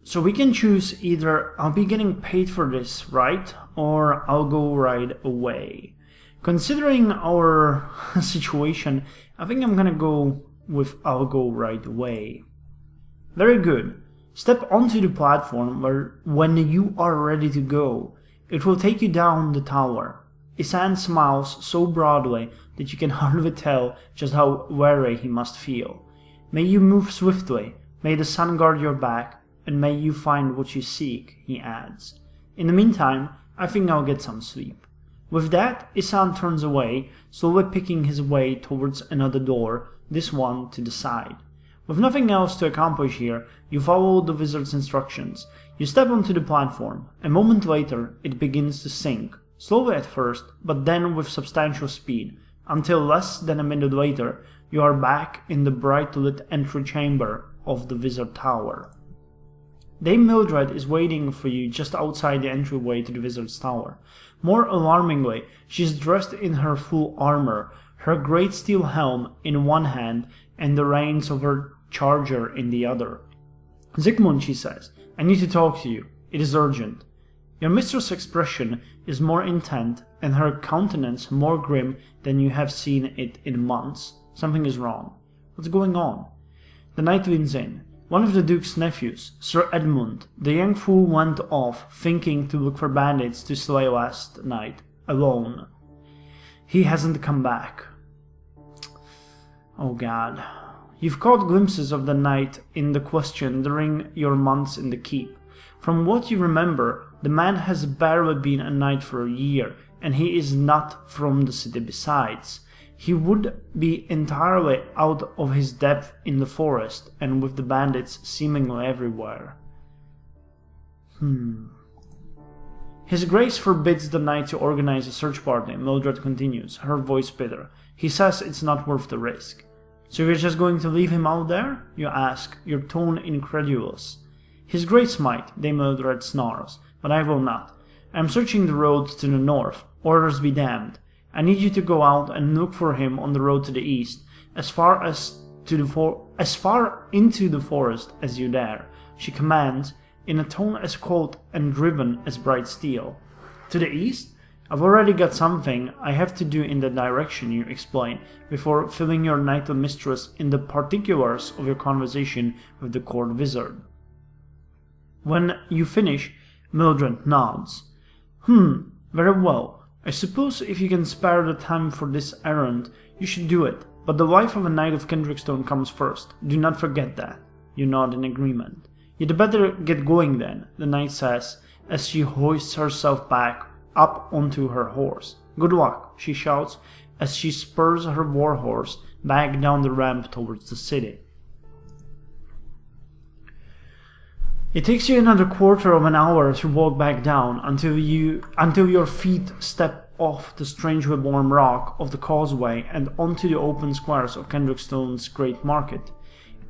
So we can choose either I'll be getting paid for this, right? Or I'll go right away. Considering our situation, I think I'm gonna go with I'll go right away. Very good. Step onto the platform when you are ready to go. It will take you down the tower. Isan smiles so broadly that you can hardly tell just how weary he must feel. May you move swiftly, may the sun guard your back, and may you find what you seek, he adds. In the meantime, I think I'll get some sleep. With that, Isan turns away, slowly picking his way towards another door, this one to the side. With nothing else to accomplish here, you follow the wizard's instructions. You step onto the platform. A moment later, it begins to sink, slowly at first, but then with substantial speed, until less than a minute later, you are back in the bright-lit entry chamber of the wizard tower. Dame Mildred is waiting for you just outside the entryway to the wizard's tower. More alarmingly, she is dressed in her full armor, her great steel helm in one hand and the reins of her charger in the other. Zygmunt, she says, I need to talk to you. It is urgent. Your mistress' expression is more intent and her countenance more grim than you have seen it in months. Something is wrong. What's going on? The knight leans in. One of the Duke's nephews, Sir Edmund, the young fool went off, thinking to look for bandits to slay last night, alone. He hasn't come back. Oh God. You've caught glimpses of the knight in the question during your months in the keep. From what you remember, the man has barely been a knight for a year, and he is not from the city besides. He would be entirely out of his depth in the forest, and with the bandits seemingly everywhere. His Grace forbids the knight to organize a search party, Mildred continues, her voice bitter. He says it's not worth the risk. So you're just going to leave him out there? You ask, your tone incredulous. His Grace might, Dame Mildred snarls, but I will not. I am searching the roads to the north, orders be damned. I need you to go out and look for him on the road to the east, as far into the forest as you dare, she commands, in a tone as cold and driven as bright steel. To the east? I've already got something I have to do in that direction, you explain, before filling your knightly mistress in the particulars of your conversation with the court wizard. When you finish, Mildred nods. Very well. I suppose if you can spare the time for this errand, you should do it, but the life of a knight of Kendrickstone comes first. Do not forget that. You nod in agreement. You'd better get going then, the knight says, as she hoists herself back up onto her horse. Good luck, she shouts, as she spurs her warhorse back down the ramp towards the city. It takes you another quarter of an hour to walk back down until your feet step off the strangely warm rock of the causeway and onto the open squares of Kendrickstone's great market.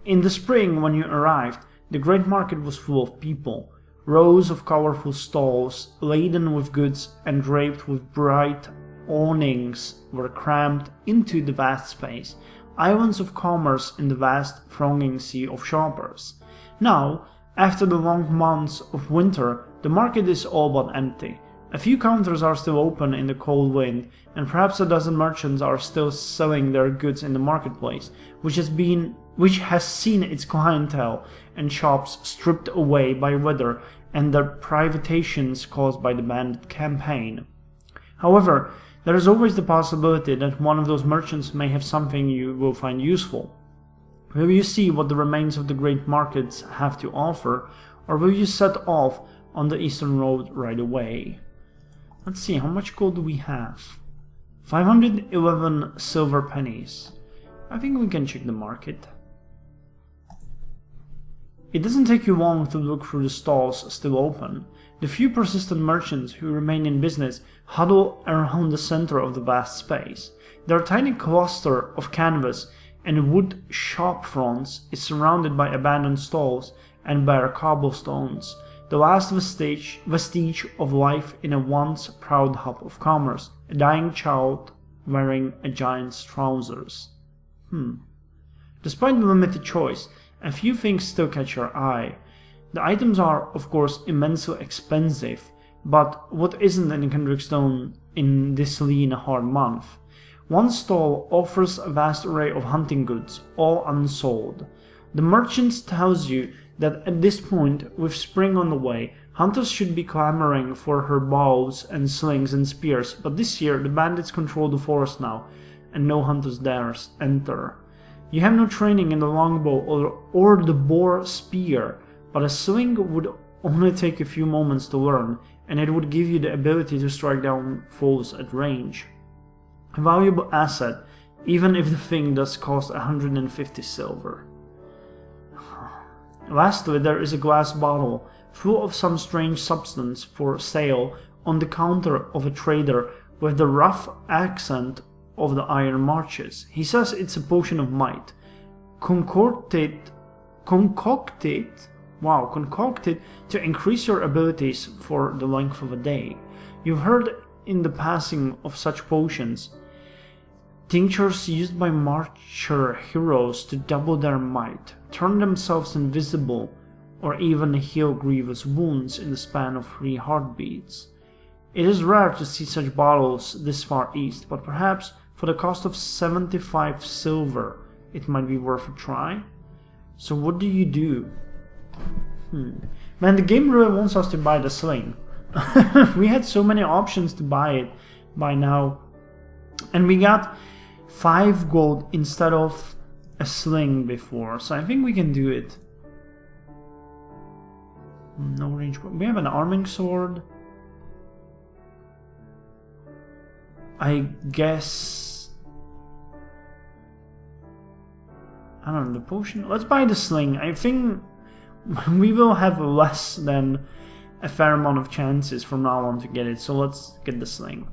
In the spring, when you arrived, the great market was full of people. Rows of colorful stalls, laden with goods and draped with bright awnings, were crammed into the vast space, islands of commerce in the vast thronging sea of shoppers. Now, after the long months of winter, the market is all but empty. A few counters are still open in the cold wind, and perhaps a dozen merchants are still selling their goods in the marketplace, which has seen its clientele and shops stripped away by weather and the privations caused by the bandit campaign. However, there is always the possibility that one of those merchants may have something you will find useful. Will you see what the remains of the great markets have to offer, or will you set off on the eastern road right away? Let's see, how much gold do we have? 511 silver pennies. I think we can check the market. It doesn't take you long to look through the stalls still open. The few persistent merchants who remain in business huddle around the center of the vast space. Their tiny cluster of canvas and wood shop fronts is surrounded by abandoned stalls and bare cobblestones, the last vestige of life in a once proud hub of commerce, a dying child wearing a giant's trousers. Despite the limited choice, a few things still catch your eye. The items are, of course, immensely expensive, but what isn't in Kendrickstone in this lean, hard month? One stall offers a vast array of hunting goods, all unsold. The merchant tells you that at this point, with spring on the way, hunters should be clamoring for her bows and slings and spears, but this year the bandits control the forest now, and no hunters dares enter. You have no training in the longbow or the boar spear, but a sling would only take a few moments to learn, and it would give you the ability to strike down foes at range. A valuable asset, even if the thing does cost 150 silver. Lastly, there is a glass bottle full of some strange substance for sale on the counter of a trader with the rough accent of the Iron Marches. He says it's a potion of might, concocted to increase your abilities for the length of a day. You've heard in the passing of such potions, tinctures used by marcher heroes to double their might, turn themselves invisible, or even heal grievous wounds in the span of 3 heartbeats. It is rare to see such bottles this far east, but perhaps for the cost of 75 silver, it might be worth a try. So what do you do? Man, the game really wants us to buy the sling. We had so many options to buy it by now, and we got 5 gold instead of a sling before, so I think we can do it. No range. We have an arming sword. I guess, I don't know, the potion. Let's buy the sling. I think we will have less than a fair amount of chances from now on to get it, so let's get the sling.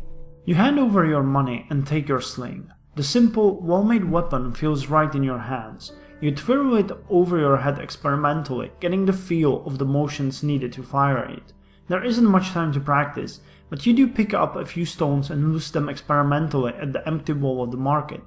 You hand over your money and take your sling. The simple, well-made weapon feels right in your hands. You twirl it over your head experimentally, getting the feel of the motions needed to fire it. There isn't much time to practice, but you do pick up a few stones and loose them experimentally at the empty wall of the market.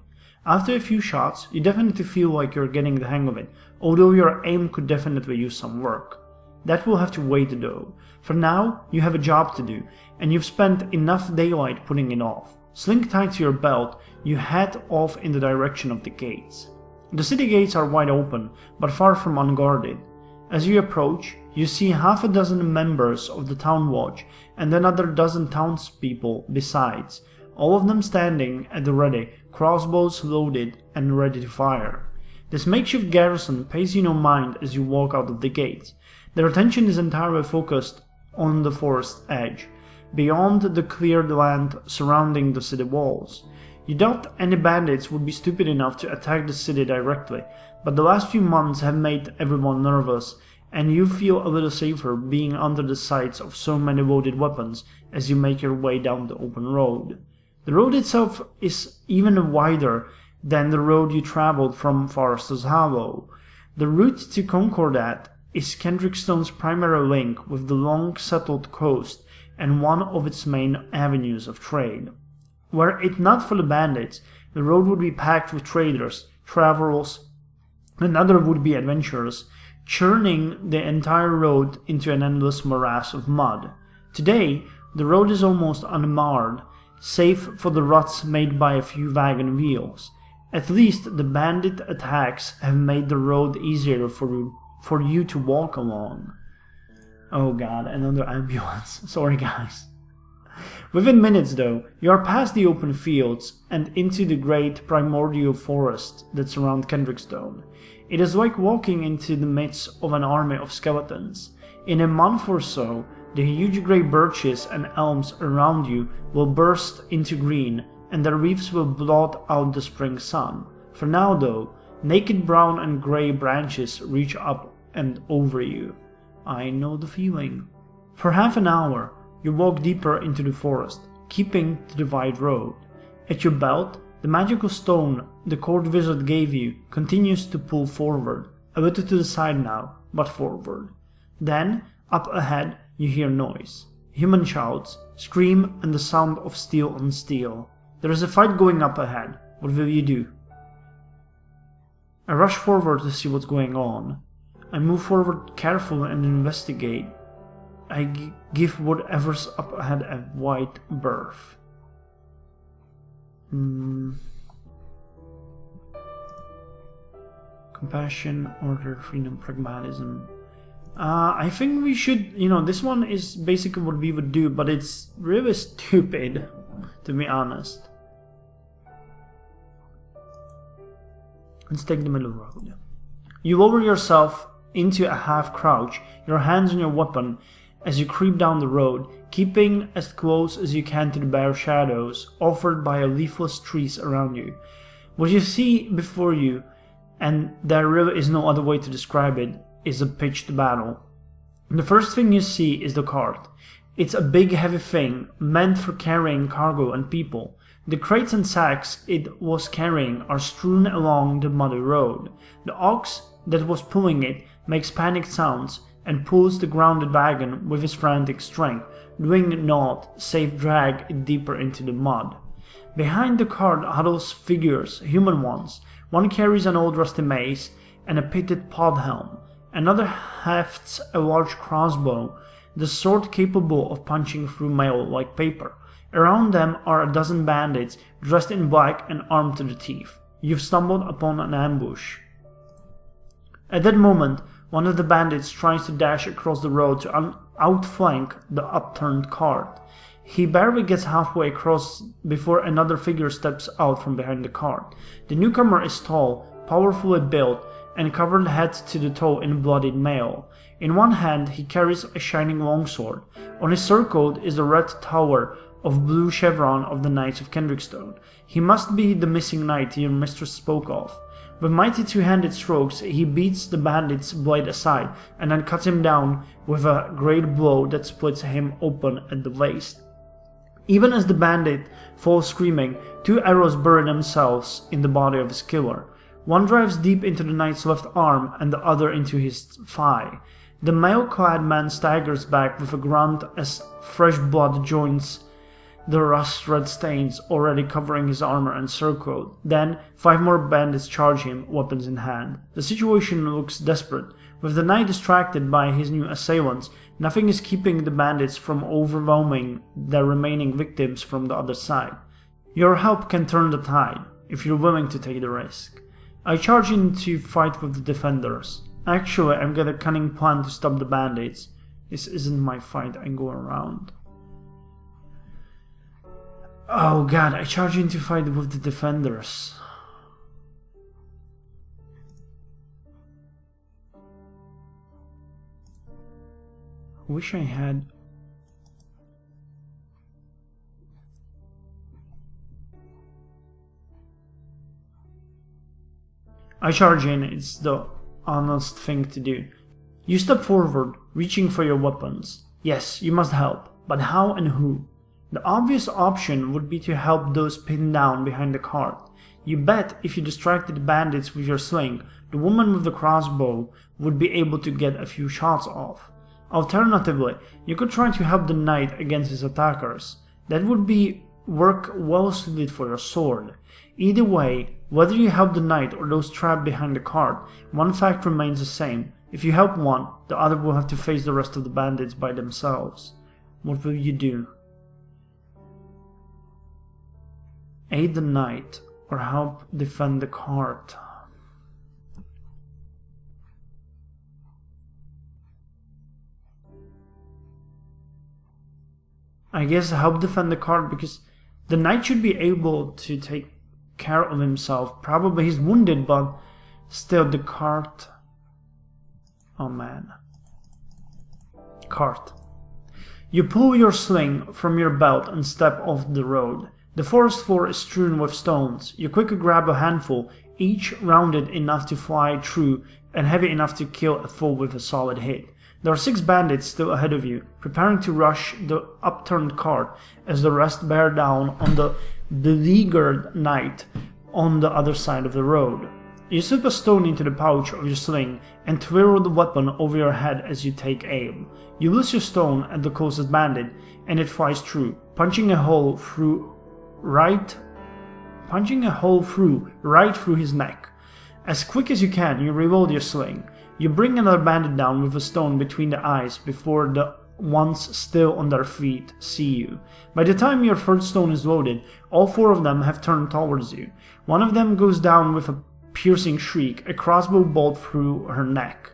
After a few shots, you definitely feel like you're getting the hang of it, although your aim could definitely use some work. That will have to wait though. For now, you have a job to do, and you've spent enough daylight putting it off. Sling tied to your belt, you head off in the direction of the gates. The city gates are wide open, but far from unguarded. As you approach, you see half a dozen members of the town watch and another dozen townspeople besides, all of them standing at the ready, crossbows loaded and ready to fire. This makeshift garrison pays you no mind as you walk out of the gates. Their attention is entirely focused on the forest edge, beyond the cleared land surrounding the city walls. You doubt any bandits would be stupid enough to attack the city directly, but the last few months have made everyone nervous, and you feel a little safer being under the sights of so many loaded weapons as you make your way down the open road. The road itself is even wider than the road you traveled from Forester's Hollow. The route to Concordat is Kendrickstone's primary link with the long-settled coast and one of its main avenues of trade. Were it not for the bandits, the road would be packed with traders, travelers, and other would-be adventurers, churning the entire road into an endless morass of mud. Today, the road is almost unmarred, save for the ruts made by a few wagon wheels. At least the bandit attacks have made the road easier for you to walk along. Oh god, another ambulance. Sorry guys. Within minutes though, you are past the open fields and into the great primordial forest that surround Kendrickstone. It is like walking into the midst of an army of skeletons. In a month or so, the huge grey birches and elms around you will burst into green, and their leaves will blot out the spring sun. For now though, naked brown and grey branches reach up and over you. I know the feeling. For half an hour, you walk deeper into the forest, keeping to the wide road. At your belt, the magical stone the court wizard gave you continues to pull forward, a little to the side now, but forward. Then, up ahead, you hear noise. Human shouts, scream, and the sound of steel on steel. There is a fight going up ahead. What will you do? I rush forward to see what's going on. I move forward carefully and investigate. I give whatever's up ahead a wide berth. Compassion, order, freedom, pragmatism. I think we should, this one is basically what we would do, but it's really stupid, to be honest. Let's take the middle road. You lower yourself into a half crouch, your hands on your weapon, as you creep down the road, keeping as close as you can to the bare shadows offered by leafless trees around you. What you see before you, and there really is no other way to describe it, is a pitched battle. The first thing you see is the cart. It's a big heavy thing, meant for carrying cargo and people. The crates and sacks it was carrying are strewn along the muddy road. The ox that was pulling it makes panicked sounds and pulls the grounded wagon with his frantic strength, doing naught save drag it deeper into the mud. Behind the cart huddles figures, human ones. One carries an old rusty mace and a pitted pod helm. Another hefts a large crossbow, the sort capable of punching through mail like paper. Around them are a dozen bandits, dressed in black and armed to the teeth. You've stumbled upon an ambush. At that moment, one of the bandits tries to dash across the road to outflank the upturned cart. He barely gets halfway across before another figure steps out from behind the cart. The newcomer is tall, powerfully built, and covered head to the toe in bloodied mail. In one hand he carries a shining longsword. On his surcoat is the red tower of blue chevron of the Knights of Kendrickstone. He must be the missing knight your mistress spoke of. With mighty two-handed strokes he beats the bandit's blade aside and then cuts him down with a great blow that splits him open at the waist. Even as the bandit falls screaming, two arrows bury themselves in the body of his killer. One drives deep into the knight's left arm and the other into his thigh. The mail-clad man staggers back with a grunt as fresh blood joins the rust-red stains already covering his armor and surcoat. Then 5 more bandits charge him, weapons in hand. The situation looks desperate. With the knight distracted by his new assailants, nothing is keeping the bandits from overwhelming their remaining victims from the other side. Your help can turn the tide, if you're willing to take the risk. I charge in to fight with the defenders. Actually, I've got a cunning plan to stop the bandits. This isn't my fight, I go around. Oh god, I charge in to fight with the defenders. Wish I had... I charge in, it's the honest thing to do. You step forward, reaching for your weapons. Yes, you must help, but how and who? The obvious option would be to help those pinned down behind the cart. You bet if you distracted the bandits with your sling, the woman with the crossbow would be able to get a few shots off. Alternatively, you could try to help the knight against his attackers. That would be work well suited for your sword. Either way, whether you help the knight or those trapped behind the cart, one fact remains the same. If you help one, the other will have to face the rest of the bandits by themselves. What will you do? Aid the knight or help defend the cart? I guess help defend the cart because the knight should be able to take care of himself. Probably he's wounded, but still the cart... Oh man. Cart. You pull your sling from your belt and step off the road. The forest floor is strewn with stones. You quickly grab a handful, each rounded enough to fly through and heavy enough to kill a foe with a solid hit. There are 6 bandits still ahead of you, preparing to rush the upturned cart as the rest bear down on the beleaguered knight on the other side of the road. You slip a stone into the pouch of your sling and twirl the weapon over your head as you take aim. You lose your stone at the closest bandit and it flies through, punching a hole right through his neck. As quick as you can, you reload your sling. You bring another bandit down with a stone between the eyes before the ones still on their feet see you. By the time your third stone is loaded, all 4 of them have turned towards you. One of them goes down with a piercing shriek, a crossbow bolt through her neck.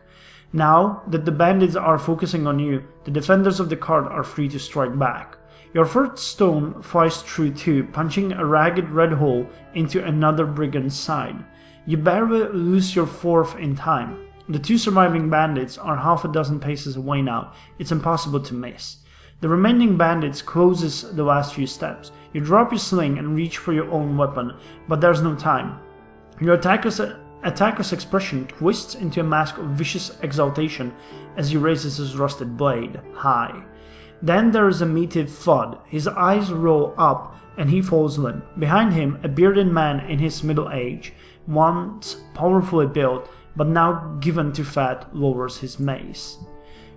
Now that the bandits are focusing on you, the defenders of the cart are free to strike back. Your third stone flies through too, punching a ragged red hole into another brigand's side. You barely lose your 4th in time. The 2 surviving bandits are half a dozen paces away now. It's impossible to miss. The remaining bandits closes the last few steps. You drop your sling and reach for your own weapon, but there's no time. Your attacker's expression twists into a mask of vicious exultation as he raises his rusted blade high. Then there is a meaty thud. His eyes roll up and he falls limp. Behind him, a bearded man in his middle age, once powerfully built, but now given to fat, lowers his mace.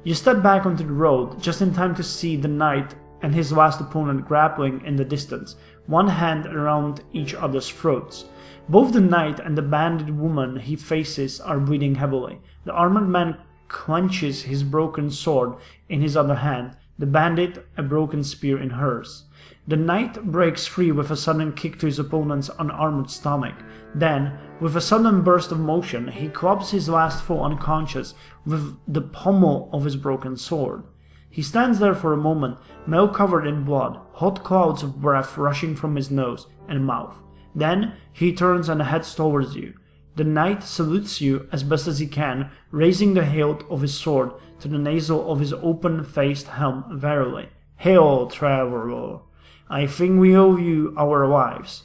You step back onto the road, just in time to see the knight and his last opponent grappling in the distance, one hand around each other's throats. Both the knight and the bandit woman he faces are bleeding heavily. The armored man clenches his broken sword in his other hand, the bandit a broken spear in hers. The knight breaks free with a sudden kick to his opponent's unarmored stomach. Then, with a sudden burst of motion, he clubs his last foe unconscious with the pommel of his broken sword. He stands there for a moment, mail covered in blood, hot clouds of breath rushing from his nose and mouth. Then he turns and heads towards you. The knight salutes you as best as he can, raising the hilt of his sword to the nasal of his open-faced helm verily. "Hail, traveler! I think we owe you our lives."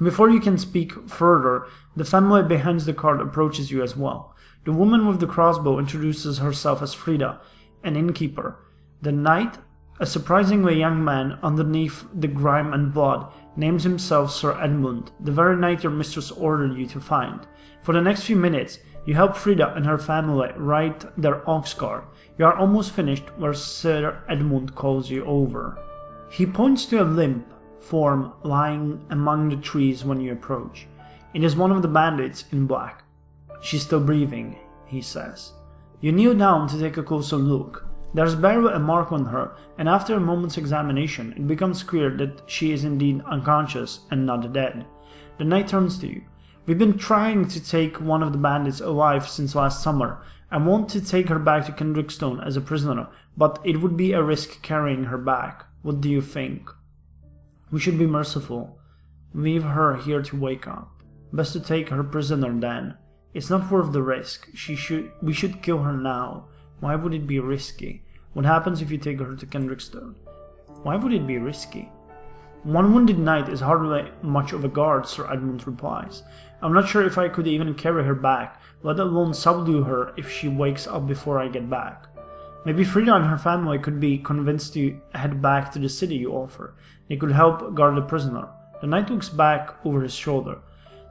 Before you can speak further, the family behind the cart approaches you as well. The woman with the crossbow introduces herself as Frida, an innkeeper. The knight, a surprisingly young man underneath the grime and blood, names himself Sir Edmund, the very knight your mistress ordered you to find. For the next few minutes, you help Frida and her family ride their ox cart. You are almost finished where Sir Edmund calls you over. He points to a limp form lying among the trees when you approach. It is one of the bandits in black. "She's still breathing," he says. You kneel down to take a closer look. There's barely a mark on her, and after a moment's examination, it becomes clear that she is indeed unconscious and not dead. The knight turns to you. "We've been trying to take one of the bandits alive since last summer. I want to take her back to Kendrickstone as a prisoner, but it would be a risk carrying her back. What do you think?" "We should be merciful. Leave her here to wake up. Best to take her prisoner then. It's not worth the risk. We should kill her now. Why would it be risky? What happens if you take her to Kendrickstone?" "Why would it be risky?" "One wounded knight is hardly much of a guard," Sir Edmund replies. "I'm not sure if I could even carry her back, let alone subdue her if she wakes up before I get back. Maybe Frida and her family could be convinced to head back to the city you offer. They could help guard the prisoner." The knight looks back over his shoulder.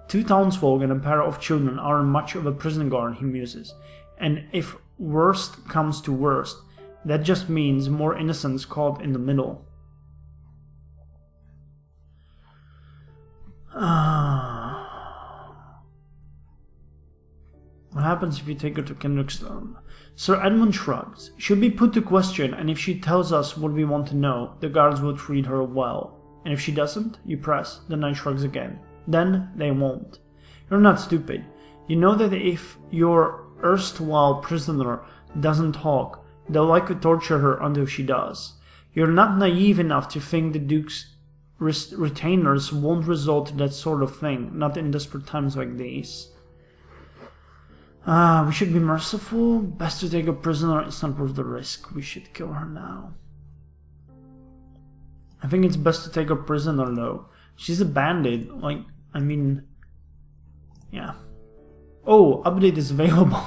2 townsfolk and a pair of children aren't much of a prison guard, he muses. And if worst comes to worst, that just means more innocents caught in the middle. What happens if you take her to Kendrickstone? Sir Edmund shrugs. "She'll be put to question, and if she tells us what we want to know, the guards will treat her well. And if she doesn't," you press. The knight shrugs again. "Then they won't. You're not stupid. You know that if your erstwhile prisoner doesn't talk, they'll likely torture her until she does. You're not naive enough to think the Duke's retainers won't resort to that sort of thing, not in desperate times like these." We should be merciful. Best to take a prisoner. It's not worth the risk. We should kill her now." I think it's best to take a prisoner though. She's a bandit. Yeah. Oh, update is available.